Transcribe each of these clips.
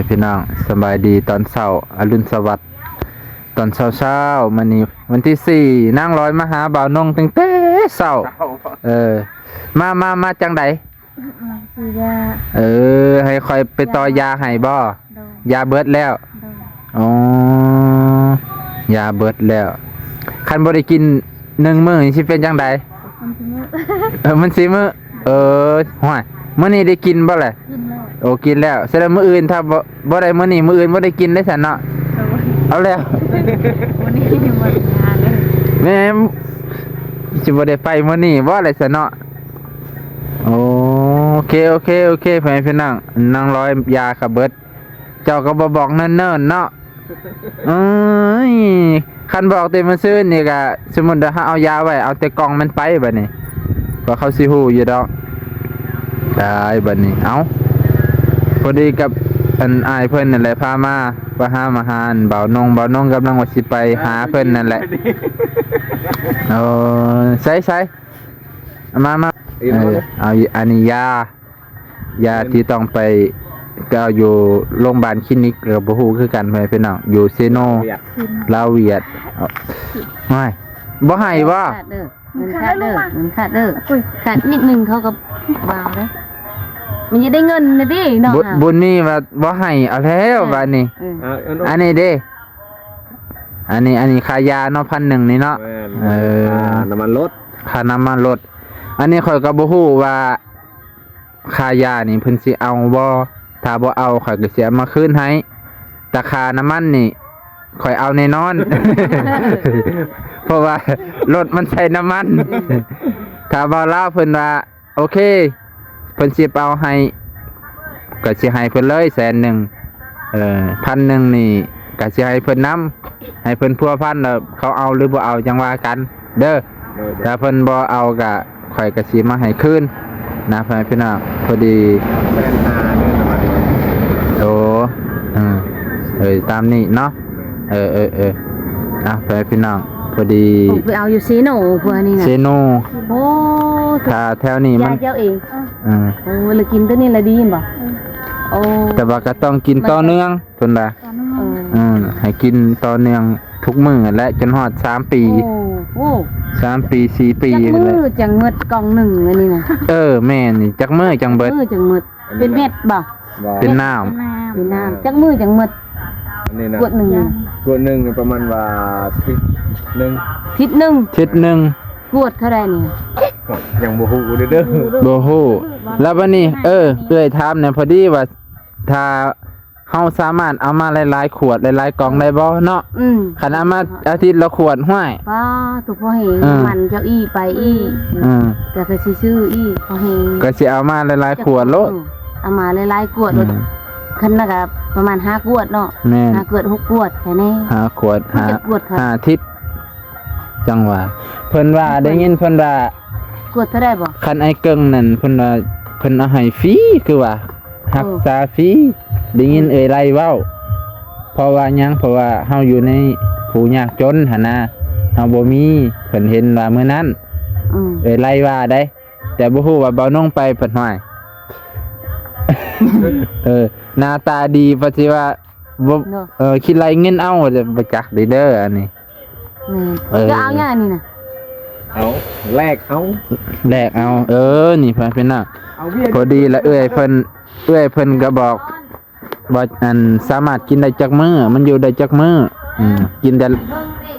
พี่น้องสบายดีตอนเช้าอรุณสวัสดิ์ตอนเช้ามื้อนี้วันที่4นั่งร้อยมาหาบ่าวนงตั้งแต่เช้ามาจังไดซื้อยาให้ค่อยไปต่อยาให้บ่ยาเบิดแล้วอ๋อยาเบิดแล้วคันบ่ได้กิน1 มื้อนี่สิเป็นจังไดมันสิมื้อห้วยมื้อนี้ได้กินบ่ล่ะกินแล้วแสดงมื้ออื่นถ้าบ่ได้มื้อนี้มื้ออื่นบ่ได้กินได้ซั่นเนาะเอาแล้ววันนี้หมดงานเลยแม่สิบ่ได้ไปมื้อนี้บ่ได้ซั่นเนาะโอเคพี่น้องนั่งร้อยยาก็เบิดเจ้าก็บ่บอกเนิ่นๆเนาะคันบอกแต่มื้อซื่อนี่ก็สมมุติว่าเอายาไว้เอาแต่กล่องมันไปบัดนี้ก็เขาสิฮู้อยู่ดอกได้บัดนี้เอาพอดีกับอันอายเพิ่นนั่นแหละพามาหาอาหารบ่าวนงกำลังว่าสิไปหาเพิ่นนั่นแหละใส่มาเอาอันนี้ยาที่ต้องไปก็อยู่โรงพยาบาลคลินิกก็บ่ฮู้คือกันพี่น้องอยู่เซโนลาวเวียดไม่บ่ให้บ่มันขาดเด้อขาดนิดนึงเขาก็วาวเด้อมันจะได้เงินนะดิเนาะบุญนี่ว่าบ่ให้เอาแล้วบัดนี้อันนี้เด้อันนี้ค่ายาเนาะ1,100นี่เนาะน้ำมันรถค่าน้ำมันรถอันนี้ข่อยก็บ่ฮู้ว่าค่ายานี่เพิ่นสิเอาบ่ถ้าบ่เอาข่อยก็สิเอามาคืนให้แต่ค่าน้ำมันนี่ข่อยเอาแน่นอน เพราะว่ารถมันใช้น้ำมันถ้าบ่ลาวเพิ่นว่าโอเคเพิ่นสิเอาให้ก็สิให้เพิ่นเลย100,000 1,000นี่ก็สิให้เพิ่นนำให้เพิ่นพัวพันแล้วเขาเอาหรือบ่เอาจังว่ากันเด้อถ้าเพิ่นบ่เอาก็ข่อยก็สิมาให้คืนนะพี่น้องพอดีตามนี้เนาะพี่น้องพอดีไปเอาอยู่เซโนพวกนี้น่ะเซโนโอ้ถ้าแถวนี้มันยาเจ้าเองเลยกินตัวนี้ละดีบ่แต่ว่าก็ต้องกินต่อเนื่องเพิ่นว่าให้กินต่อเนื่องทุกมื้อและจนฮอด3 ปี3 ปี4 ปีจักมื้อจังหมดกล่อง1อันนี้น่ะแม่นี่จักมื้อจังเบิดจังหมดเป็นเม็ดบ่เป็นน้ำจักมื้อจังหมดนี่นะขวด1ประมาณว่าทิศนึงขวดเท่าใดนี่ยังบ่ฮู้เด้อบ่ฮู้แล้วบัดนี้ถามเนี่ยพอดีว่าถ้าเฮาสามารถเอามาหลายๆขวดหลายๆกล่องได้บ่เนาะคันเอามาอาทิตย์ละขวดห้วยป้าตุพ่อเฮงมันเจ้าอี้ไปแต่ก็สิซื้อพ่อเฮงก็สิเอามาหลายๆขวดโลดเอามาหลายๆขวดโลดคันน่ะก็ประมาณ5 ขวดเนาะ5 ขวด 6 ขวดแค่นี้5 ขวด5อาทิตย์จังว่าเพิ่นว่าได้ยินเพิ่นว่าขวดเท่าใดบ่คันไอ้เกิงนั่นเพิ่นว่าเพิ่นเอาให้ฟรีคือว่ารักษาฟรีได้ยินไล่เว้าเพราะว่าเฮาอยู่ในผู้ยากจนหั่นน่ะเฮาบ่มีเพิ่นเห็นว่ามื้อนั้นไล่ว่าได้แต่บ่ฮู้ว่าเบาน้องไปเพิ่นห้อยหน้าตาดีปฏิว่าคิดไรเงินเอาจะไปจักเด้ออันนี้ก็เอาอย่างนี้นะแลกเอานี่เพิ่นน่ะพอดีละเพิ่นก็บอกว่าอันสามารถกินได้จักมื้อมันอยู่ได้จักมื้อกินได้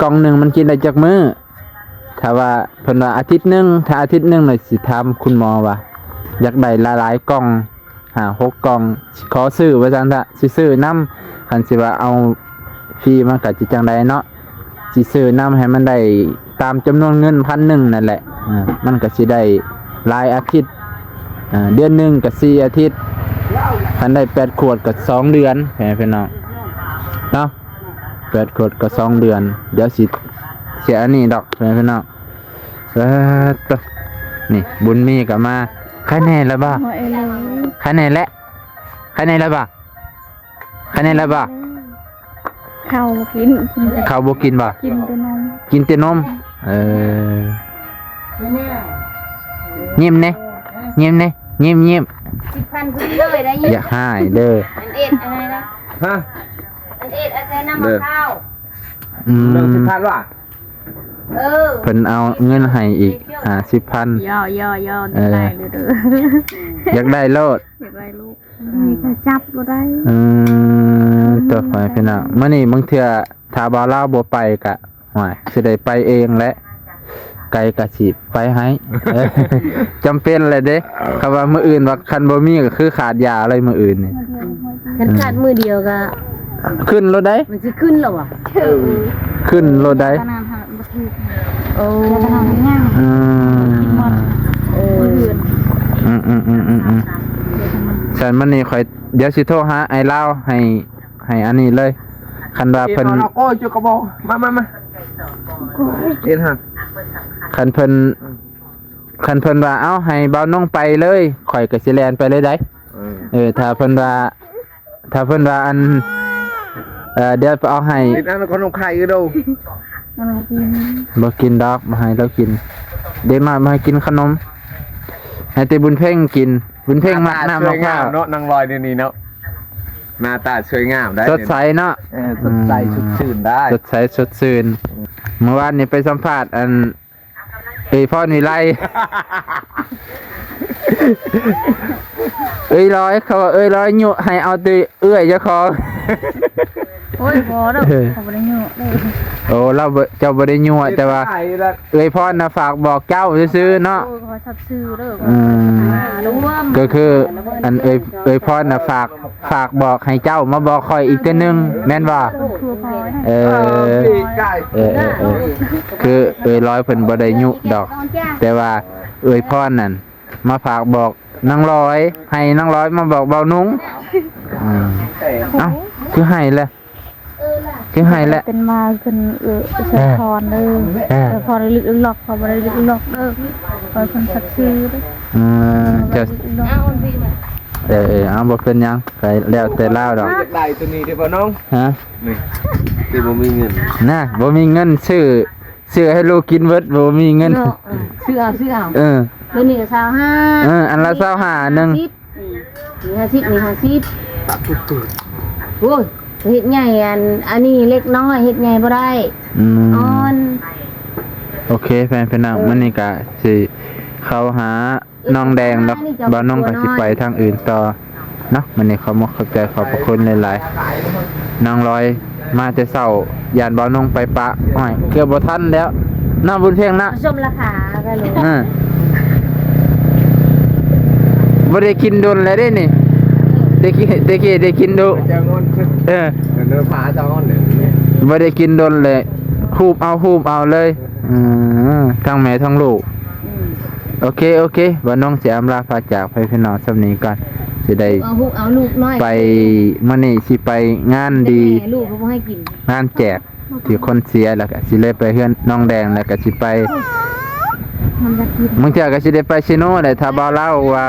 กล่องนึงมันกินได้จักมื้อถ้าว่าเพิ่นว่าอาทิตย์นึงถ้าอาทิตย์นึงน่ะสิถามคุณหมอว่าอยากได้หลายๆกล่อง6 กล่องขอซื้อว่าซั่นซะสิซื้อนำคันสิว่าเอาฟรีมันก็สิจังได๋เนาะสิซื้อนำให้มันได้ตามจำนวนเงิน 1,100 นั่นแหละมันก็สิได้หลายอาทิตย์เดือนนึงก็4 อาทิตย์คันได้8 ขวดก็2 เดือนพี่น้องเนาะ8 ขวดก็2 เดือนเดี๋ยวสิเสียอันนี้ดอกพี่น้องนี่บุญมีก็มาใครแน่แล้วบ่ใครแน่แล้วบ่ข้าวกินข้าวบ่กินบ่กินแต่นมยิ้มแน่ เงียบเงียบ 10,000พอดีเลยได้ยิน อย่าหายเด้อ อันเอ็ดอะไรนะ ฮะ อันเอ็ดอะไรน้ำมะพร้าว อื เรื่องสิ ม พลาดว่ะ เออ เพิ่นเอาเงินให้อีก50,000 ย่ได้เลยเด้อ อยากได้โลด อยากได้ลูกมีใครจับก็ได้ ตัวไฟพี่น้องมื้อนี้บางเทื่อถ้าบ่ลาวบ่ไปก็ห่วยสิได้ไปเองแหละไกลก็สิไปให้ จำเป็นเลยเด้คำว่ามื้ออื่นว่าคันบ่มีก็คือขาดยาอะไรมื้ออื่นนี่ ฉันขาดมือเดียวก็ ขึ้นรถได้ มันจะขึ้นแล้วอ่ะ ขึ้นรถได้ โอ้ อืม โอ้ ฉันมื้อนี้ข่อยเดี๋ยวสิโทรหาไอ้ลาวให้อันนี้เลยคันว่าเพิ่น เอาโก้จุกกระบอกมาเอ็นฮะ คันเพิ่นว่าเอ้าให้เบาน้องไปเลยข่อยก็สิแล่นไปเลยได้ถ้าเพิ่นว่าอันเดี๋ยวไปเอาให้ ติดอันคนของใครก็ดู บ่กินดอกบ่ให้เรากินเดี๋ยวมาให้กินขนมให้แต่บุญเพ่งกินบุญเพ่งมักน้ำมะพร้าว เนาะนางลอยนี่เนาะหน้าตาสวยงามได้ สดใสเนาะ สดใสสดชื่นได้ สดใสสดชื่นเมื่อวานนี้ไปสัมภาษณ์อันพ่อนี่ไล่ ร้อยเขาว่าร้อยยุให้เอาตีเอื้อยเจ้าของ โอ้ยพอแล้วเขาไม่ได้เงาะเลย โอ้เราเจ้าบ่ได้ยั่วแต่ว่าพ่อน่ะฝากบอกเจ้าซื้อๆเนาะ โอ้ยเขาชัดชื่อเด้อ ม ร่วม ก็คืออันพ่อน่ะฝากบอกให้เจ้ามาบอกคอยอีกตัวหนึงแม่นบ่ คือพอ เออคือร้อยเพิ่นบ่ได้ยุดอก แต่ว่าพ่อนั่นมาฝากบอกนางร้อยให้นางร้อยมาบอกเบานุ้งเอ้าคือให้แหละคือให้แหละ เป็นมาขึ้นสะพรเลยสะพรลึกหลอกเขาบ่ได้ลึกหลอกเด้อคอยคนชัดชื่อเด้อ จะเอาบ่เป็นหยังไปแล้วแต่เล่าดอก ได้ตัวนี้ได้ป่ะน้อง ฮะ นี่ที่บ่มีเงิน น่ะบ่มีเงินซื้อให้ลูกกินเบิดบ่มีเงิน ชื่อเอาตัวนี้ก็25อันละ25นึง นี่50โอ้ยเฮ็ดใหญ่อันนี้เล็กน้อยเฮ็ดใหญ่บ่ได้อ่อน โอเคแฟนพี่น้องมื้อนี้ก็สิเข้าหาน้องแดงแล้วบ่น้องก็สิไปทางอื่นต่อเนาะมื้อนี้ขอบใจขอบพระคุณหลายๆน้องลอยมาแต่เช้ายานบ่น้องไปปะอ้อยเกือบบ่ทันแล้วน้าบุญเพ่งนะ ชมราคาก็รู้ บ่ได้กินโดนแล้วเด้นี่ได้กินดู จะงอนเนื้อผาจะงอนเนี่ย บ่ได้กินโดนเลยฮูบเอาเลยทั้งแม่ทั้งลูกโอเคว่าน้องสิอำลาพาจากไปพี่น้องสำนี้ก่อนสิได้ เอาลูกน้อย ไปมื้อนี้สิไปงานดี ลูกเขาบ่ให้กิน งานแจกที่คนเสียแล้วก็สิเลยไปเฮือนน้องแดงแล้วก็สิไป มันจะกิน บางเทื่อก็สิได้ไปซิโนได้ถ้าบ่เล่าว่า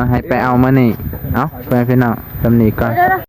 ให้ไปเอามื้อนี้เอ้าไปพี่น้องสำนี้ก่อน